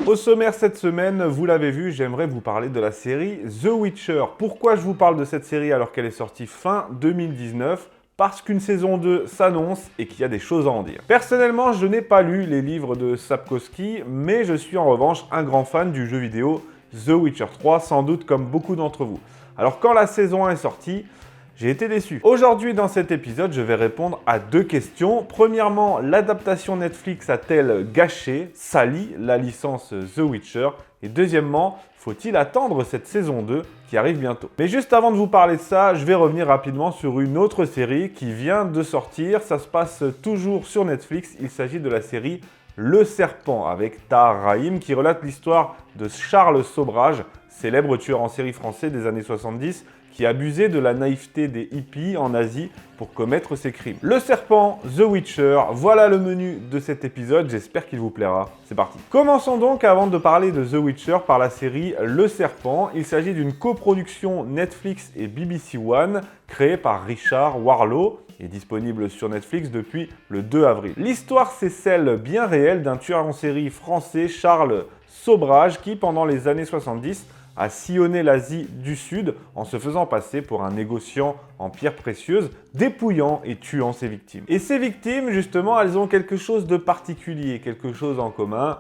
Au sommaire cette semaine, vous l'avez vu, j'aimerais vous parler de la série The Witcher. Pourquoi je vous parle de cette série alors qu'elle est sortie fin 2019 ? Parce qu'une saison 2 s'annonce et qu'il y a des choses à en dire. Personnellement, je n'ai pas lu les livres de Sapkowski, mais je suis en revanche un grand fan du jeu vidéo The Witcher 3, sans doute comme beaucoup d'entre vous. Alors quand la saison 1 est sortie, j'ai été déçu. Aujourd'hui, dans cet épisode, je vais répondre à deux questions. Premièrement, l'adaptation Netflix a-t-elle gâché, sali la licence The Witcher ? Et deuxièmement, faut-il attendre cette saison 2 qui arrive bientôt ? Mais juste avant de vous parler de ça, je vais revenir rapidement sur une autre série qui vient de sortir. Ça se passe toujours sur Netflix. Il s'agit de la série Le Serpent avec Tahar Rahim qui relate l'histoire de Charles Sobrage, célèbre tueur en série français des années 70, qui abusait de la naïveté des hippies en Asie pour commettre ses crimes. Le Serpent, The Witcher, voilà le menu de cet épisode, j'espère qu'il vous plaira. C'est parti. Commençons donc avant de parler de The Witcher par la série Le Serpent. Il s'agit d'une coproduction Netflix et BBC One créée par Richard Warlow et disponible sur Netflix depuis le 2 avril. L'histoire, c'est celle bien réelle d'un tueur en série français, Charles Sobrage, qui pendant les années 70 a sillonné l'Asie du Sud en se faisant passer pour un négociant en pierres précieuses, dépouillant et tuant ses victimes. Et ces victimes, justement, elles ont quelque chose de particulier, quelque chose en commun.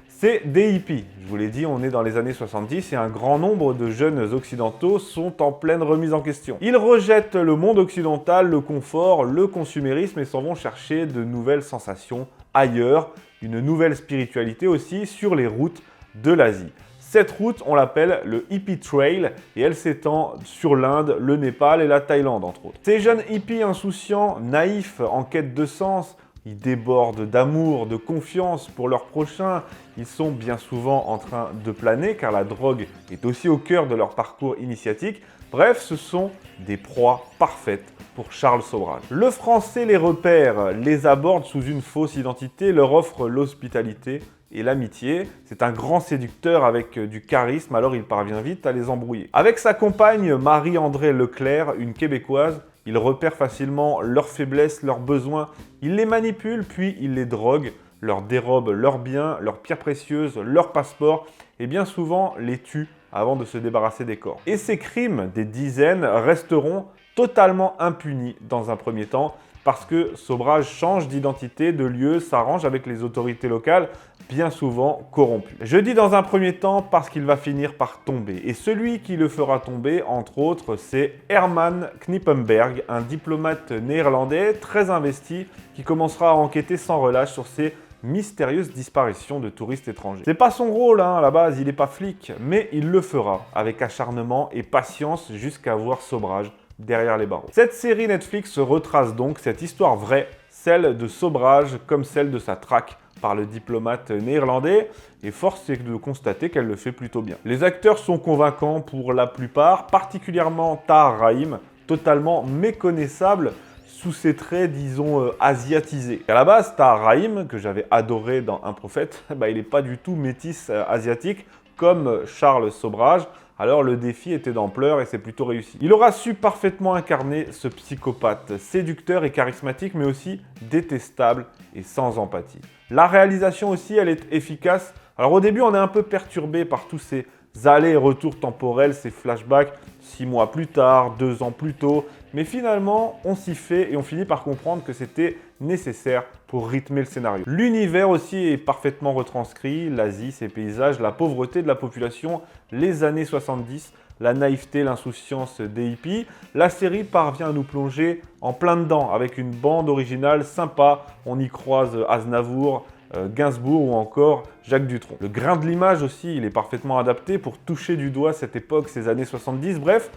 C'est des hippies. Je vous l'ai dit, on est dans les années 70 et un grand nombre de jeunes occidentaux sont en pleine remise en question. Ils rejettent le monde occidental, le confort, le consumérisme et s'en vont chercher de nouvelles sensations ailleurs, une nouvelle spiritualité aussi sur les routes de l'Asie. Cette route, on l'appelle le Hippie Trail et elle s'étend sur l'Inde, le Népal et la Thaïlande, entre autres. Ces jeunes hippies insouciants, naïfs, en quête de sens, ils débordent d'amour, de confiance pour leur prochain. Ils sont bien souvent en train de planer car la drogue est aussi au cœur de leur parcours initiatique. Bref, ce sont des proies parfaites pour Charles Sobrage. Le Français les repère, les aborde sous une fausse identité, leur offre l'hospitalité et l'amitié. C'est un grand séducteur avec du charisme, alors il parvient vite à les embrouiller. Avec sa compagne Marie-André Leclerc, une Québécoise, il repère facilement leurs faiblesses, leurs besoins. Il les manipule, puis il les drogue, leur dérobe leurs biens, leurs pierres précieuses, leurs passeports, et bien souvent les tue avant de se débarrasser des corps. Et ces crimes, des dizaines, resteront totalement impunis dans un premier temps, parce que Sobrage change d'identité, de lieu, s'arrange avec les autorités locales, bien souvent corrompues. Je dis dans un premier temps parce qu'il va finir par tomber. Et celui qui le fera tomber, entre autres, c'est Herman Knippenberg, un diplomate néerlandais très investi qui commencera à enquêter sans relâche sur ces mystérieuse disparition de touristes étrangers. C'est pas son rôle, à la base, il n'est pas flic, mais il le fera avec acharnement et patience jusqu'à voir Sobrage derrière les barreaux. Cette série Netflix retrace donc cette histoire vraie, celle de Sobrage comme celle de sa traque par le diplomate néerlandais, et force est de constater qu'elle le fait plutôt bien. Les acteurs sont convaincants pour la plupart, particulièrement Tahar Rahim, totalement méconnaissable sous ses traits, disons, asiatisés. À la base, Tahar Rahim, que j'avais adoré dans Un prophète, il n'est pas du tout métis asiatique comme Charles Sobrage. Alors le défi était d'ampleur et c'est plutôt réussi. Il aura su parfaitement incarner ce psychopathe, séducteur et charismatique, mais aussi détestable et sans empathie. La réalisation aussi, elle est efficace. Alors au début, on est un peu perturbé par tous ces allers et retours temporels, ces flashbacks, 6 mois plus tard, 2 ans plus tôt. Mais finalement, on s'y fait et on finit par comprendre que c'était nécessaire pour rythmer le scénario. L'univers aussi est parfaitement retranscrit, l'Asie, ses paysages, la pauvreté de la population, les années 70, la naïveté, l'insouciance des hippies. La série parvient à nous plonger en plein dedans avec une bande originale sympa. On y croise Aznavour, Gainsbourg ou encore Jacques Dutronc. Le grain de l'image aussi, il est parfaitement adapté pour toucher du doigt cette époque, ces années 70. Bref,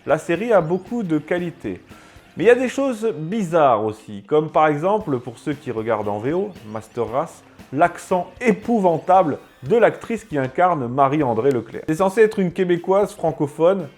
la série a beaucoup de qualités. Mais il y a des choses bizarres aussi, comme par exemple, pour ceux qui regardent en VO, Master Race, l'accent épouvantable de l'actrice qui incarne Marie-André Leclerc. C'est censé être une Québécoise francophone,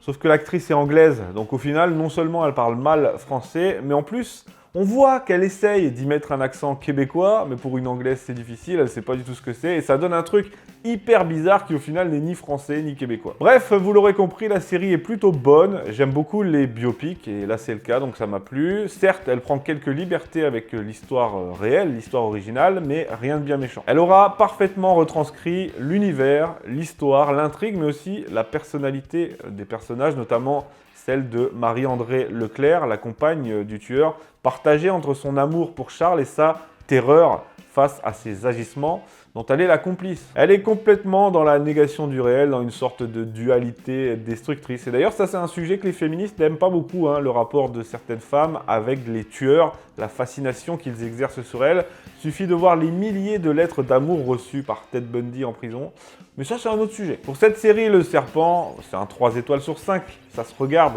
sauf que l'actrice est anglaise, donc au final, non seulement elle parle mal français, mais en plus, On voit qu'elle essaye d'y mettre un accent québécois, mais pour une anglaise c'est difficile, elle sait pas du tout ce que c'est, et ça donne un truc hyper bizarre qui au final n'est ni français ni québécois. Bref, vous l'aurez compris, la série est plutôt bonne, j'aime beaucoup les biopics, et là c'est le cas, donc ça m'a plu. Certes, elle prend quelques libertés avec l'histoire réelle, l'histoire originale, mais rien de bien méchant. Elle aura parfaitement retranscrit l'univers, l'histoire, l'intrigue, mais aussi la personnalité des personnages, notamment celle de Marie-André Leclerc, la compagne du tueur, partagée entre son amour pour Charles et sa terreur face à ses agissements dont elle est la complice. Elle est complètement dans la négation du réel, dans une sorte de dualité destructrice. Et d'ailleurs, ça c'est un sujet que les féministes n'aiment pas beaucoup, le rapport de certaines femmes avec les tueurs, la fascination qu'ils exercent sur elles. Suffit de voir les milliers de lettres d'amour reçues par Ted Bundy en prison. Mais ça c'est un autre sujet. Pour cette série, Le Serpent, c'est un 3 étoiles sur 5, ça se regarde.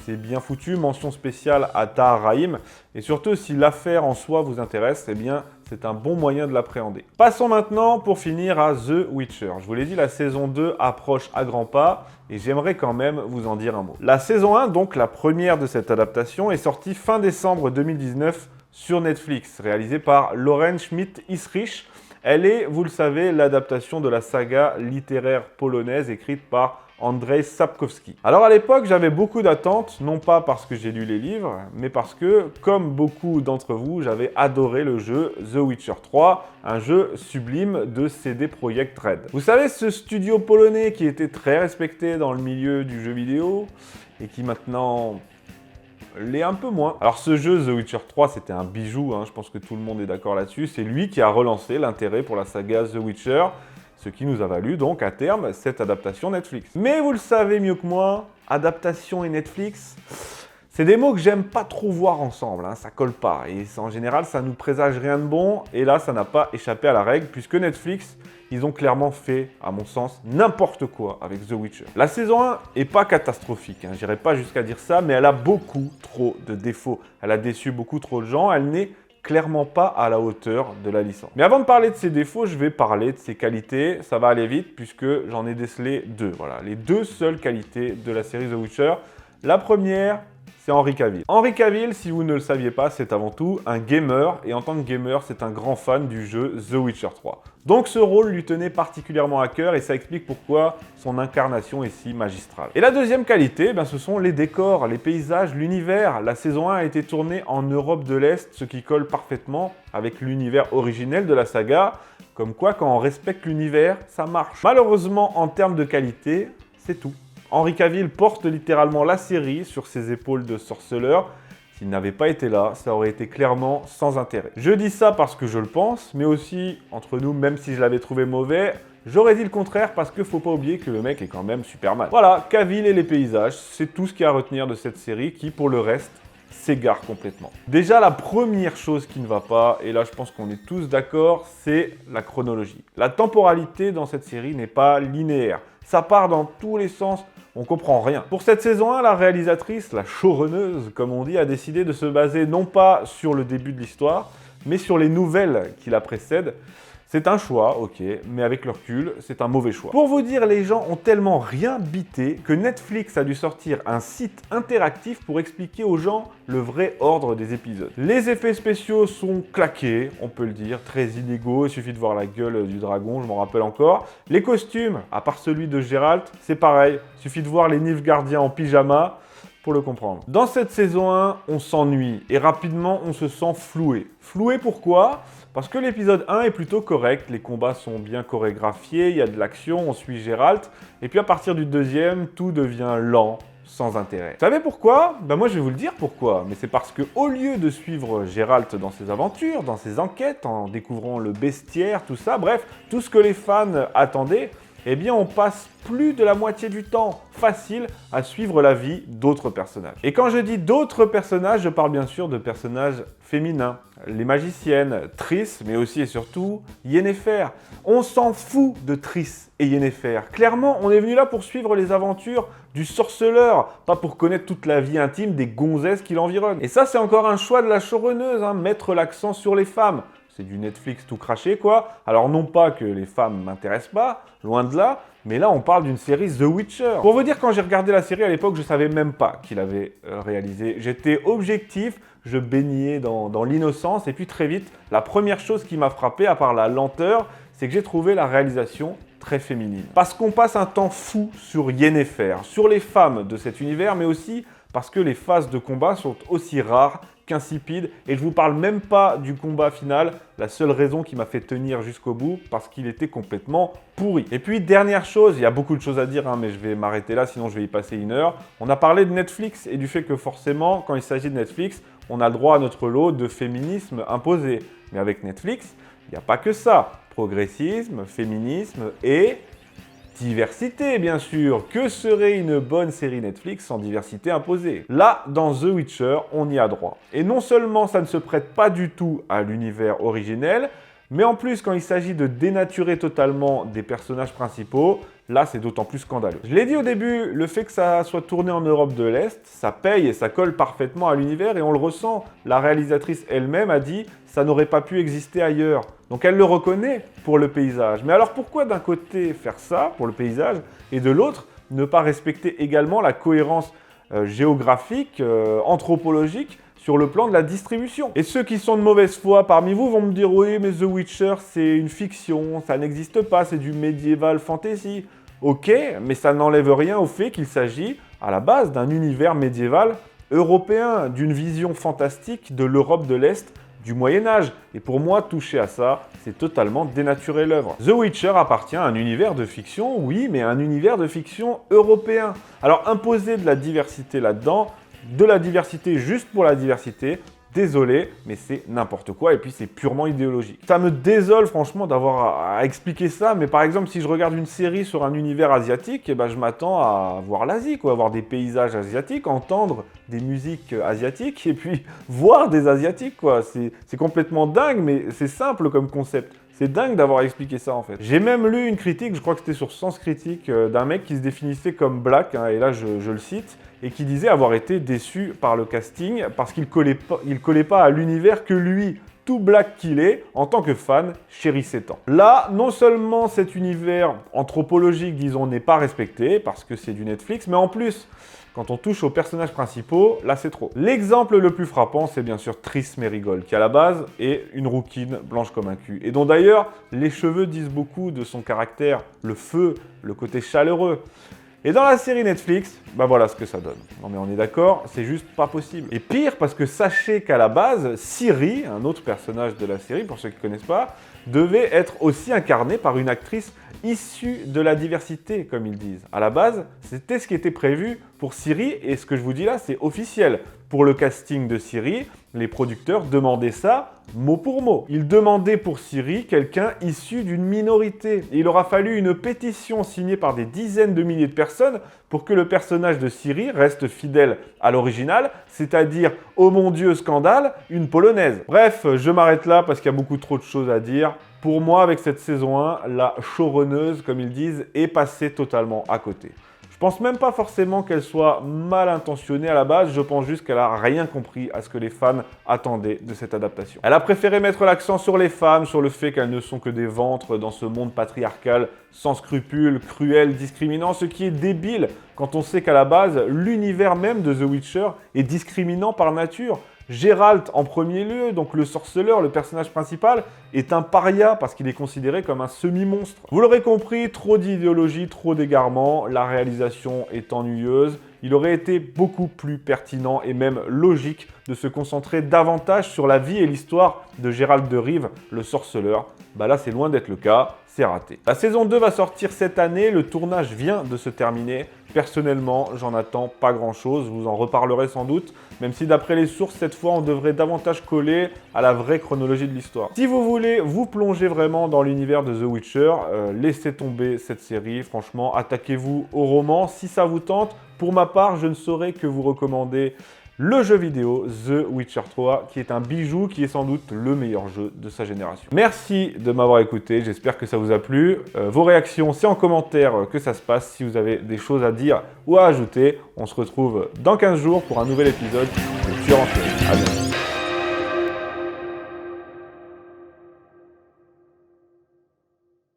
C'est bien foutu, mention spéciale à Tahar Rahim. Et surtout, si l'affaire en soi vous intéresse, eh bien, c'est un bon moyen de l'appréhender. Passons maintenant, pour finir, à The Witcher. Je vous l'ai dit, la saison 2 approche à grands pas, et j'aimerais quand même vous en dire un mot. La saison 1, donc la première de cette adaptation, est sortie fin décembre 2019 sur Netflix, réalisée par Lauren Schmidt-Isrich. Elle est, vous le savez, l'adaptation de la saga littéraire polonaise écrite par Andrzej Sapkowski. Alors à l'époque, j'avais beaucoup d'attentes, non pas parce que j'ai lu les livres, mais parce que, comme beaucoup d'entre vous, j'avais adoré le jeu The Witcher 3, un jeu sublime de CD Projekt Red. Vous savez, ce studio polonais qui était très respecté dans le milieu du jeu vidéo, et qui maintenant l'est un peu moins. Alors ce jeu, The Witcher 3, c'était un bijou, je pense que tout le monde est d'accord là-dessus. C'est lui qui a relancé l'intérêt pour la saga The Witcher, ce qui nous a valu donc à terme cette adaptation Netflix. Mais vous le savez mieux que moi, adaptation et Netflix, c'est des mots que j'aime pas trop voir ensemble, ça colle pas. Et en général, ça nous présage rien de bon, et là, ça n'a pas échappé à la règle, puisque Netflix, ils ont clairement fait, à mon sens, n'importe quoi avec The Witcher. La saison 1 est pas catastrophique, j'irai pas jusqu'à dire ça, mais elle a beaucoup trop de défauts. Elle a déçu beaucoup trop de gens, elle n'est clairement pas à la hauteur de la licence. Mais avant de parler de ses défauts, je vais parler de ses qualités. Ça va aller vite puisque j'en ai décelé deux. Voilà, les deux seules qualités de la série The Witcher. La première, c'est Henry Cavill. Henry Cavill, si vous ne le saviez pas, c'est avant tout un gamer, et en tant que gamer, c'est un grand fan du jeu The Witcher 3. Donc ce rôle lui tenait particulièrement à cœur, et ça explique pourquoi son incarnation est si magistrale. Et la deuxième qualité, ce sont les décors, les paysages, l'univers. La saison 1 a été tournée en Europe de l'Est, ce qui colle parfaitement avec l'univers originel de la saga. Comme quoi, quand on respecte l'univers, ça marche. Malheureusement, en termes de qualité, c'est tout. Henry Cavill porte littéralement la série sur ses épaules de sorceleur. S'il n'avait pas été là, ça aurait été clairement sans intérêt. Je dis ça parce que je le pense, mais aussi, entre nous, même si je l'avais trouvé mauvais, j'aurais dit le contraire parce qu'il faut pas oublier que le mec est quand même Superman. Voilà, Cavill et les paysages, c'est tout ce qu'il y a à retenir de cette série qui, pour le reste, s'égare complètement. Déjà, la première chose qui ne va pas, et là je pense qu'on est tous d'accord, c'est la chronologie. La temporalité dans cette série n'est pas linéaire. Ça part dans tous les sens, on comprend rien. Pour cette saison 1, la réalisatrice, la showrunneuse, comme on dit, a décidé de se baser non pas sur le début de l'histoire, mais sur les nouvelles qui la précèdent. C'est un choix, ok, mais avec le recul, c'est un mauvais choix. Pour vous dire, les gens ont tellement rien bité que Netflix a dû sortir un site interactif pour expliquer aux gens le vrai ordre des épisodes. Les effets spéciaux sont claqués, on peut le dire, très inégaux, il suffit de voir la gueule du dragon, je m'en rappelle encore. Les costumes, à part celui de Geralt, c'est pareil, il suffit de voir les Nilfgaardiens en pyjama pour le comprendre. Dans cette saison 1, on s'ennuie et rapidement on se sent floué. Floué pourquoi ? Parce que l'épisode 1 est plutôt correct, les combats sont bien chorégraphiés, il y a de l'action, on suit Geralt, et puis à partir du deuxième, tout devient lent, sans intérêt. Vous savez pourquoi ? Moi je vais vous le dire pourquoi, mais c'est parce que au lieu de suivre Geralt dans ses aventures, dans ses enquêtes, en découvrant le bestiaire, tout ça, bref, tout ce que les fans attendaient, eh bien on passe plus de la moitié du temps facile à suivre la vie d'autres personnages. Et quand je dis d'autres personnages, je parle bien sûr de personnages féminins. Les magiciennes, Triss, mais aussi et surtout Yennefer. On s'en fout de Triss et Yennefer. Clairement, on est venu là pour suivre les aventures du sorceleur, pas pour connaître toute la vie intime des gonzesses qui l'environnent. Et ça, c'est encore un choix de la showrunneuse, mettre l'accent sur les femmes. C'est du Netflix tout craché, quoi. Alors non pas que les femmes m'intéressent pas, loin de là, Mais là, on parle d'une série The Witcher. Pour vous dire, quand j'ai regardé la série à l'époque, je savais même pas qu'il avait réalisé. J'étais objectif, je baignais dans l'innocence. Et puis très vite, la première chose qui m'a frappé, à part la lenteur, c'est que j'ai trouvé la réalisation très féminine. Parce qu'on passe un temps fou sur Yennefer, sur les femmes de cet univers, mais aussi parce que les phases de combat sont aussi rares qu'insipides. Et je vous parle même pas du combat final, la seule raison qui m'a fait tenir jusqu'au bout, parce qu'il était complètement pourri. Et puis, dernière chose, il y a beaucoup de choses à dire, mais je vais m'arrêter là, sinon je vais y passer 1 heure. On a parlé de Netflix et du fait que forcément, quand il s'agit de Netflix, on a le droit à notre lot de féminisme imposé. Mais avec Netflix, il n'y a pas que ça. Progressisme, féminisme et diversité, bien sûr. Que serait une bonne série Netflix sans diversité imposée? Là, dans The Witcher, on y a droit. Et non seulement ça ne se prête pas du tout à l'univers originel, mais en plus, quand il s'agit de dénaturer totalement des personnages principaux, là, c'est d'autant plus scandaleux. Je l'ai dit au début, le fait que ça soit tourné en Europe de l'Est, ça paye et ça colle parfaitement à l'univers et on le ressent. La réalisatrice elle-même a dit « ça n'aurait pas pu exister ailleurs ». Donc elle le reconnaît pour le paysage. Mais alors pourquoi d'un côté faire ça pour le paysage et de l'autre ne pas respecter également la cohérence géographique, anthropologique sur le plan de la distribution? Et ceux qui sont de mauvaise foi parmi vous vont me dire « oui, mais The Witcher, c'est une fiction, ça n'existe pas, c'est du médiéval fantasy ». Ok, mais ça n'enlève rien au fait qu'il s'agit à la base d'un univers médiéval européen, d'une vision fantastique de l'Europe de l'Est du Moyen-Âge. Et pour moi, toucher à ça, c'est totalement dénaturer l'œuvre. The Witcher appartient à un univers de fiction, oui, mais un univers de fiction européen. Alors imposer de la diversité là-dedans, de la diversité juste pour la diversité, désolé, mais c'est n'importe quoi et puis c'est purement idéologique. Ça me désole franchement d'avoir à expliquer ça, mais par exemple si je regarde une série sur un univers asiatique, je m'attends à voir l'Asie, quoi, voir des paysages asiatiques, entendre des musiques asiatiques et puis voir des asiatiques, quoi. C'est complètement dingue, mais c'est simple comme concept. C'est dingue d'avoir expliqué ça en fait. J'ai même lu une critique, je crois que c'était sur Sens Critique, d'un mec qui se définissait comme black, et là je le cite, et qui disait avoir été déçu par le casting parce qu'il collait pas à l'univers que lui, tout black qu'il est, en tant que fan, chérissait tant. Là, non seulement cet univers anthropologique, disons, n'est pas respecté parce que c'est du Netflix, mais en plus, quand on touche aux personnages principaux, là c'est trop. L'exemple le plus frappant, c'est bien sûr Triss Merigold, qui à la base est une rouquine blanche comme un cul, et dont d'ailleurs les cheveux disent beaucoup de son caractère, le feu, le côté chaleureux. Et dans la série Netflix, voilà ce que ça donne. Non mais on est d'accord, c'est juste pas possible. Et pire, parce que sachez qu'à la base, Ciri, un autre personnage de la série, pour ceux qui ne connaissent pas, devait être aussi incarné par une actrice issue de la diversité, comme ils disent. À la base, c'était ce qui était prévu pour Ciri, et ce que je vous dis là, c'est officiel. Pour le casting de Ciri, les producteurs demandaient ça mot pour mot. Ils demandaient pour Ciri quelqu'un issu d'une minorité. Et il aura fallu une pétition signée par des dizaines de milliers de personnes pour que le personnage de Ciri reste fidèle à l'original, c'est-à-dire, oh mon Dieu, scandale, une polonaise. Bref, je m'arrête là parce qu'il y a beaucoup trop de choses à dire. Pour moi, avec cette saison 1, la showrunneuse, comme ils disent, est passée totalement à côté. Je pense même pas forcément qu'elle soit mal intentionnée à la base, je pense juste qu'elle a rien compris à ce que les fans attendaient de cette adaptation. Elle a préféré mettre l'accent sur les femmes, sur le fait qu'elles ne sont que des ventres dans ce monde patriarcal, sans scrupules, cruel, discriminant, ce qui est débile quand on sait qu'à la base, l'univers même de The Witcher est discriminant par nature. Geralt en premier lieu, donc le sorceleur, le personnage principal, est un paria parce qu'il est considéré comme un semi-monstre. Vous l'aurez compris, trop d'idéologie, trop d'égarement, la réalisation est ennuyeuse. Il aurait été beaucoup plus pertinent et même logique de se concentrer davantage sur la vie et l'histoire de Geralt de Rive, le sorceleur. Là c'est loin d'être le cas, c'est raté. La saison 2 va sortir cette année, le tournage vient de se terminer. Personnellement, j'en attends pas grand-chose, je vous en reparlerai sans doute, même si d'après les sources, cette fois, on devrait davantage coller à la vraie chronologie de l'histoire. Si vous voulez vous plonger vraiment dans l'univers de The Witcher, laissez tomber cette série, franchement, attaquez-vous au roman si ça vous tente. Pour ma part, je ne saurais que vous recommander le jeu vidéo The Witcher 3, qui est un bijou, qui est sans doute le meilleur jeu de sa génération. Merci de m'avoir écouté, j'espère que ça vous a plu. Vos réactions, c'est en commentaire que ça se passe. Si vous avez des choses à dire ou à ajouter, on se retrouve dans 15 jours pour un nouvel épisode de Tueur en série.